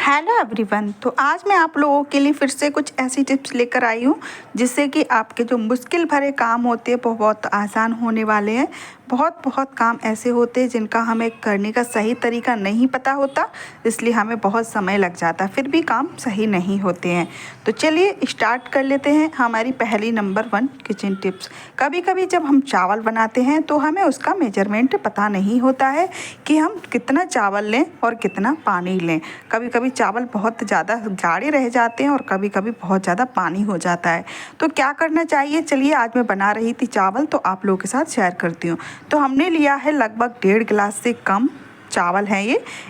Hello everyone. तो आज मैं आप लोगों के लिए फिर से कुछ ऐसी टिप्स लेकर आई हूँ जिससे कि आपके जो मुश्किल भरे काम होते हैं वो बहुत आसान होने वाले हैं। बहुत काम ऐसे होते हैं जिनका हमें करने का सही तरीका नहीं पता होता, इसलिए हमें बहुत समय लग जाता है, फिर भी काम सही नहीं होते हैं। तो चलिए स्टार्ट कर लेते हैं हमारी पहली नंबर 1 किचन टिप्स। कभी कभी जब हम चावल बनाते हैं तो हमें उसका मेजरमेंट पता नहीं होता है कि हम कितना चावल लें और कितना पानी लें। कभी कभी चावल बहुत ज़्यादा गाढ़े रह जाते हैं और कभी कभी बहुत ज़्यादा पानी हो जाता है। तो क्या करना चाहिए, चलिए आज मैं बना रही थी चावल तो आप लोगों के साथ शेयर करती हूँ। तो हमने लिया है लगभग 1.5 गिलास से कम चावल है।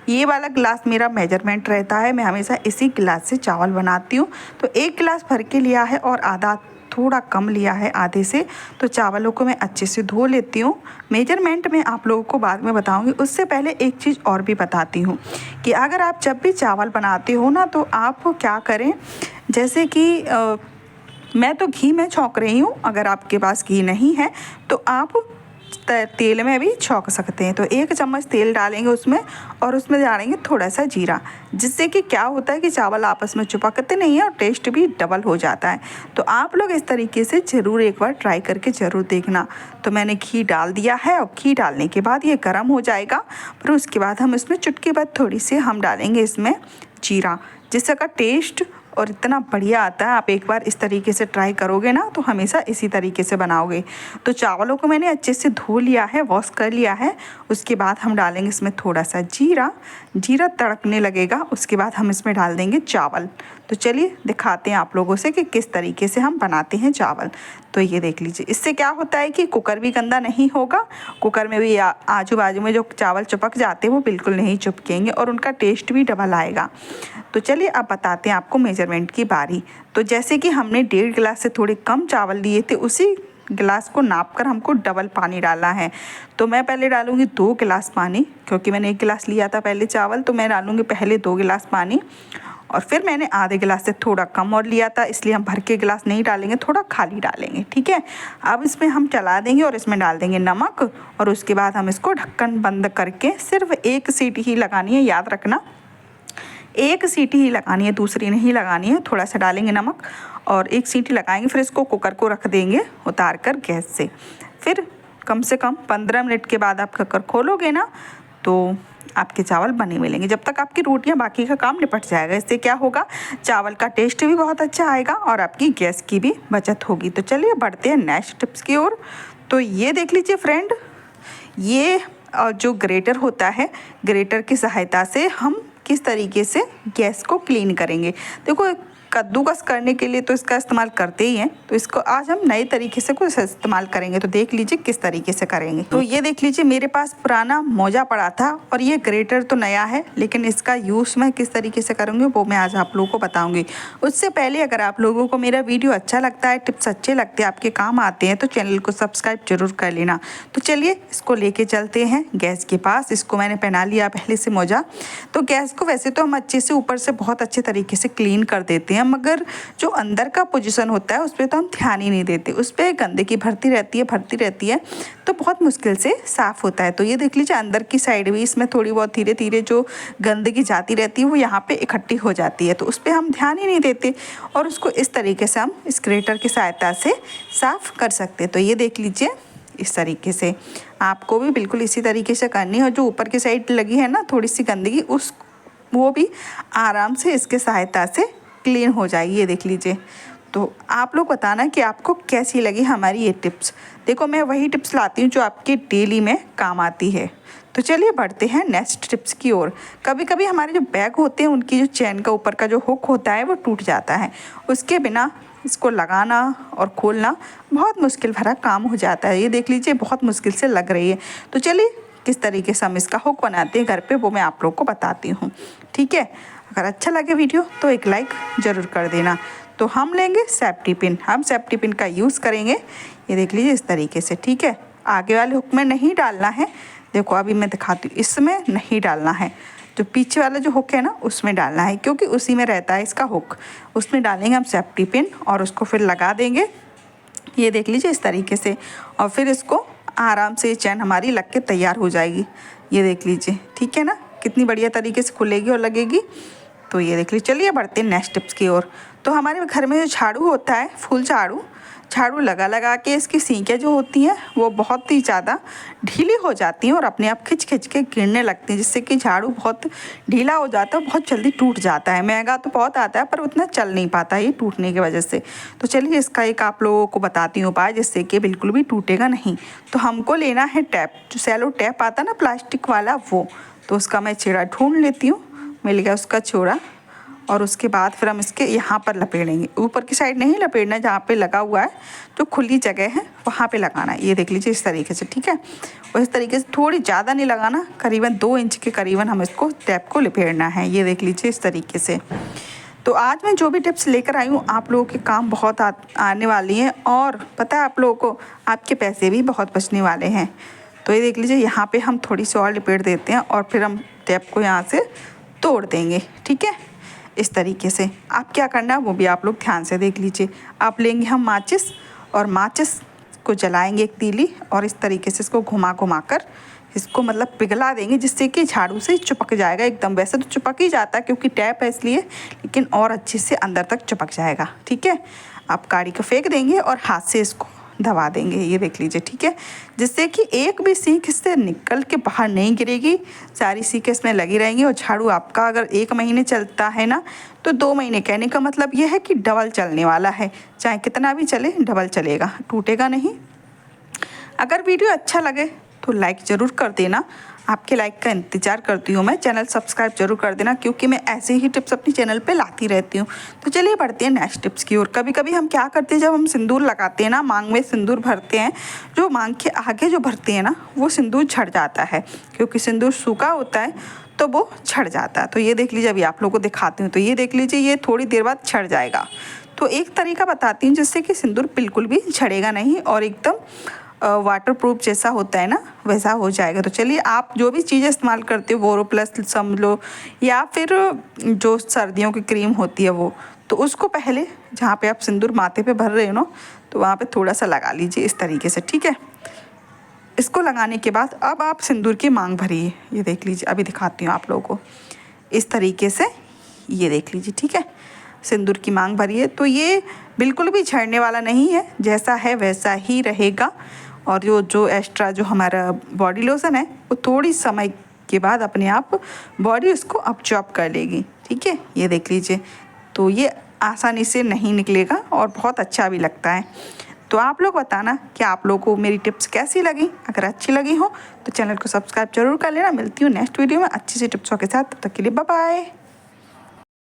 ये वाला गिलास मेरा मेजरमेंट रहता है, मैं हमेशा इसी गिलास से चावल बनाती हूँ। तो 1 गिलास भर के लिया है और आधा थोड़ा कम लिया है आधे से। तो चावलों को मैं अच्छे से धो लेती हूँ। मेजरमेंट में आप लोगों को बाद में बताऊँगी, उससे पहले एक चीज़ और भी बताती हूँ कि अगर आप जब भी चावल बनाते हो ना तो आप क्या करें, जैसे कि मैं तो घी में छौंक रही हूँ, अगर आपके पास घी नहीं है तो आप तेल में भी छौंक सकते हैं। तो 1 चम्मच तेल डालेंगे उसमें और उसमें डालेंगे थोड़ा सा जीरा, जिससे कि क्या होता है कि चावल आपस में चिपकते नहीं है और टेस्ट भी डबल हो जाता है। तो आप लोग इस तरीके से ज़रूर एक बार ट्राई करके ज़रूर देखना। तो मैंने घी डाल दिया है और घी डालने के बाद ये गर्म हो जाएगा, फिर उसके बाद हम इसमें चुटकी भर थोड़ी सी हम डालेंगे इसमें जीरा, जिससे का टेस्ट और इतना बढ़िया आता है। आप एक बार इस तरीके से ट्राई करोगे ना तो हमेशा इसी तरीके से बनाओगे। तो चावलों को मैंने अच्छे से धो लिया है, वॉश कर लिया है। उसके बाद हम डालेंगे इसमें थोड़ा सा जीरा तड़कने लगेगा, उसके बाद हम इसमें डाल देंगे चावल। तो चलिए दिखाते हैं आप लोगों से कि किस तरीके से हम बनाते हैं चावल। तो ये देख लीजिए, इससे क्या होता है कि कुकर भी गंदा नहीं होगा, कुकर में भी आजू बाजू में जो चावल चिपक जाते हैं वो बिल्कुल नहीं चिपकेंगे और उनका टेस्ट भी डबल आएगा। तो चलिए अब बताते हैं आपको मेजरमेंट की बारी। तो जैसे कि हमने 1.5 गिलास से थोड़े कम चावल लिए थे, उसी गिलास को नाप कर हमको डबल पानी डालना है। तो मैं पहले डालूंगी 2 गिलास पानी, क्योंकि मैंने 1 गिलास लिया था पहले चावल, तो मैं डालूंगी पहले 2 गिलास पानी। और फिर मैंने आधे गिलास से थोड़ा कम और लिया था, इसलिए हम भर के गिलास नहीं डालेंगे, थोड़ा खाली डालेंगे, ठीक है। अब इसमें हम चला देंगे और इसमें डाल देंगे नमक और उसके बाद हम इसको ढक्कन बंद करके सिर्फ 1 सीटी ही लगानी है, याद रखना 1 सीटी ही लगानी है, दूसरी नहीं लगानी है। थोड़ा सा डालेंगे नमक और 1 सीटी लगाएंगे, फिर इसको कुकर को रख देंगे उतार कर गैस से। फिर कम से कम 15 मिनट के बाद आप कुकर खोलोगे ना तो आपके चावल बने मिलेंगे। जब तक आपकी रोटियां बाकी का काम निपट जाएगा। इससे क्या होगा, चावल का टेस्ट भी बहुत अच्छा आएगा और आपकी गैस की भी बचत होगी। तो चलिए बढ़ते हैं नेक्स्ट टिप्स की ओर। तो ये देख लीजिए फ्रेंड, ये जो ग्रेटर होता है, ग्रेटर की सहायता से हम किस तरीके से गैस को क्लीन करेंगे। देखो, कद्दूकस करने के लिए तो इसका इस्तेमाल करते ही हैं, तो इसको आज हम नए तरीके से कुछ इस्तेमाल करेंगे। तो देख लीजिए किस तरीके से करेंगे। तो ये देख लीजिए, मेरे पास पुराना मोजा पड़ा था और ये ग्रेटर तो नया है, लेकिन इसका यूज़ मैं किस तरीके से करूँगी वो मैं आज आप लोगों को बताऊँगी। उससे पहले अगर आप लोगों को मेरा वीडियो अच्छा लगता है, टिप्स अच्छे लगते हैं, आपके काम आते हैं, तो चैनल को सब्सक्राइब जरूर कर लेना। तो चलिए इसको लेके चलते हैं गैस के पास। इसको मैंने पहना लिया पहले से मोजा। तो गैस को वैसे तो हम अच्छे से ऊपर से बहुत अच्छे तरीके से क्लीन कर देते हैं, मगर जो अंदर का पोजीशन होता है उस पर तो हम ध्यान ही नहीं देते, उस पर गंदगी भरती रहती है, तो बहुत मुश्किल से साफ़ होता है। तो ये देख लीजिए, अंदर की साइड भी इसमें थोड़ी बहुत धीरे धीरे जो गंदगी जाती रहती है वो यहाँ पे इकट्ठी हो जाती है, तो उस पर हम ध्यान ही नहीं देते और उसको इस तरीके से हम इस ग्रेटर की सहायता से साफ़ कर सकते हैं। तो ये देख लीजिए, इस तरीके से आपको भी बिल्कुल इसी तरीके से करनी है। और जो ऊपर की साइड लगी है ना थोड़ी सी गंदगी, वो भी आराम से इसके सहायता से क्लीन हो जाएगी। ये देख लीजिए। तो आप लोग बताना कि आपको कैसी लगी हमारी ये टिप्स। देखो, मैं वही टिप्स लाती हूँ जो आपके डेली में काम आती है। तो चलिए बढ़ते हैं नेक्स्ट टिप्स की ओर। कभी कभी हमारे जो बैग होते हैं उनकी जो चैन का ऊपर का जो हुक होता है वो टूट जाता है, उसके बिना इसको लगाना और खोलना बहुत मुश्किल भरा काम हो जाता है। ये देख लीजिए, बहुत मुश्किल से लग रही है। तो चलिए किस तरीके से हम इसका हुक बनाते हैं घर पे वो मैं आप लोग को बताती हूँ, ठीक है। अगर अच्छा लगे वीडियो तो एक लाइक ज़रूर कर देना। तो हम लेंगे सेफ्टी पिन, हम सेफ्टी पिन का यूज़ करेंगे। ये देख लीजिए इस तरीके से, ठीक है। आगे वाले हुक में नहीं डालना है, देखो अभी मैं दिखाती हूँ, इसमें नहीं डालना है। जो पीछे वाला जो हुक है ना उसमें डालना है, क्योंकि उसी में रहता है इसका हुक। उसमें डालेंगे हम सेफ्टी पिन और उसको फिर लगा देंगे। ये देख लीजिए इस तरीके से, और फिर इसको आराम से चैन हमारी लग के तैयार हो जाएगी। ये देख लीजिए, ठीक है ना, कितनी बढ़िया तरीके से खुलेगी और लगेगी। तो ये देख लीजिए। चलिए बढ़ते हैं नेक्स्ट टिप्स की ओर। तो हमारे घर में जो झाड़ू होता है, फुल झाड़ू लगा लगा के इसकी सींकें जो होती हैं वो बहुत ही ज़्यादा ढीली हो जाती हैं और अपने आप खिंच खिंच के गिरने लगती हैं, जिससे कि झाड़ू बहुत ढीला हो जाता है, बहुत जल्दी टूट जाता है। महंगा तो बहुत आता है पर उतना चल नहीं पाता ये टूटने की वजह से। तो चलिए इसका एक आप लोगों को बताती हूँ उपाय, जिससे कि बिल्कुल भी टूटेगा नहीं। तो हमको लेना है टैप, जो सेलो टैप आता है ना प्लास्टिक वाला, वो। तो उसका मैं छेड़ा ढूंढ लेती हूँ, मिल गया उसका छोड़ा। और उसके बाद फिर हम इसके यहाँ पर लपेटेंगे, ऊपर की साइड नहीं लपेटना, जहाँ पे लगा हुआ है जो खुली जगह है वहाँ पे लगाना है। ये देख लीजिए इस तरीके से, ठीक है। और इस तरीके से थोड़ी ज़्यादा नहीं लगाना, करीबन 2 इंच के करीबन हम इसको टैप को लपेटना है। ये देख लीजिए इस तरीके से। तो आज मैं जो भी टिप्स लेकर आई हूँ आप लोगों के काम बहुत आने वाली हैं, और पता है आप लोगों को आपके पैसे भी बहुत बचने वाले हैं। तो ये देख लीजिए, यहाँ पे हम थोड़ी सी और लपेट देते हैं और फिर हम टैप को यहाँ से तोड़ देंगे, ठीक है। इस तरीके से आप क्या करना है वो भी आप लोग ध्यान से देख लीजिए। आप लेंगे हम माचिस, और माचिस को जलाएंगे एक तीली, और इस तरीके से इसको घुमा घुमा कर इसको मतलब पिघला देंगे, जिससे कि झाड़ू से चिपक जाएगा एकदम। वैसे तो चिपक ही जाता है क्योंकि टैप है इसलिए, लेकिन और अच्छे से अंदर तक चिपक जाएगा, ठीक है। आप काढ़ी को फेंक देंगे और हाथ से इसको दबा देंगे, ये देख लीजिए, ठीक है। जिससे कि एक भी सीख इससे निकल के बाहर नहीं गिरेगी, सारी सीखें इसमें लगी रहेंगी। और झाड़ू आपका अगर 1 महीने चलता है ना, तो 2 महीने, कहने का मतलब ये है कि डबल चलने वाला है। चाहे कितना भी चले डबल चलेगा, टूटेगा नहीं। अगर वीडियो अच्छा लगे तो लाइक ज़रूर कर देना, आपके लाइक का इंतज़ार करती हूँ मैं। चैनल सब्सक्राइब जरूर कर देना, क्योंकि मैं ऐसे ही टिप्स अपनी चैनल पे लाती रहती हूँ। तो चलिए बढ़ते हैं नेक्स्ट टिप्स की ओर। कभी कभी हम क्या करते हैं, जब हम सिंदूर लगाते हैं ना, मांग में सिंदूर भरते हैं, जो मांग के आगे जो भरते हैं ना, वो सिंदूर झड़ जाता है, क्योंकि सिंदूर सूखा होता है तो वो झड़ जाता है। तो ये देख लीजिए, अभी आप लोगों को दिखाती हूँ। तो ये देख लीजिए, ये थोड़ी देर बाद झड़ जाएगा। तो एक तरीका बताती हूँ जिससे कि सिंदूर बिल्कुल भी झड़ेगा नहीं और एकदम वाटरप्रूफ जैसा होता है ना, वैसा हो जाएगा। तो चलिए, आप जो भी चीज़ें इस्तेमाल करते हो, बोरोप्लस समझ लो, या फिर जो सर्दियों की क्रीम होती है वो, तो उसको पहले जहाँ पे आप सिंदूर माथे पे भर रहे हो ना, तो वहाँ पे थोड़ा सा लगा लीजिए इस तरीके से, ठीक है। इसको लगाने के बाद अब आप सिंदूर की मांग भरिए। ये देख लीजिए, अभी दिखाती हूँ आप लोगों को इस तरीके से, ये देख लीजिए, ठीक है। सिंदूर की मांग भरिए, तो ये बिल्कुल भी झड़ने वाला नहीं है, जैसा है वैसा ही रहेगा। और जो एक्स्ट्रा जो हमारा बॉडी लोशन है, वो थोड़ी समय के बाद अपने आप बॉडी उसको अब्जॉर्ब कर लेगी, ठीक है। ये देख लीजिए, तो ये आसानी से नहीं निकलेगा और बहुत अच्छा भी लगता है। तो आप लोग बताना कि आप लोगों को मेरी टिप्स कैसी लगी। अगर अच्छी लगी हो तो चैनल को सब्सक्राइब जरूर कर लेना। मिलती हूँ नेक्स्ट वीडियो में अच्छी सी टिप्सों के साथ, तब तक के लिए बाय बाय।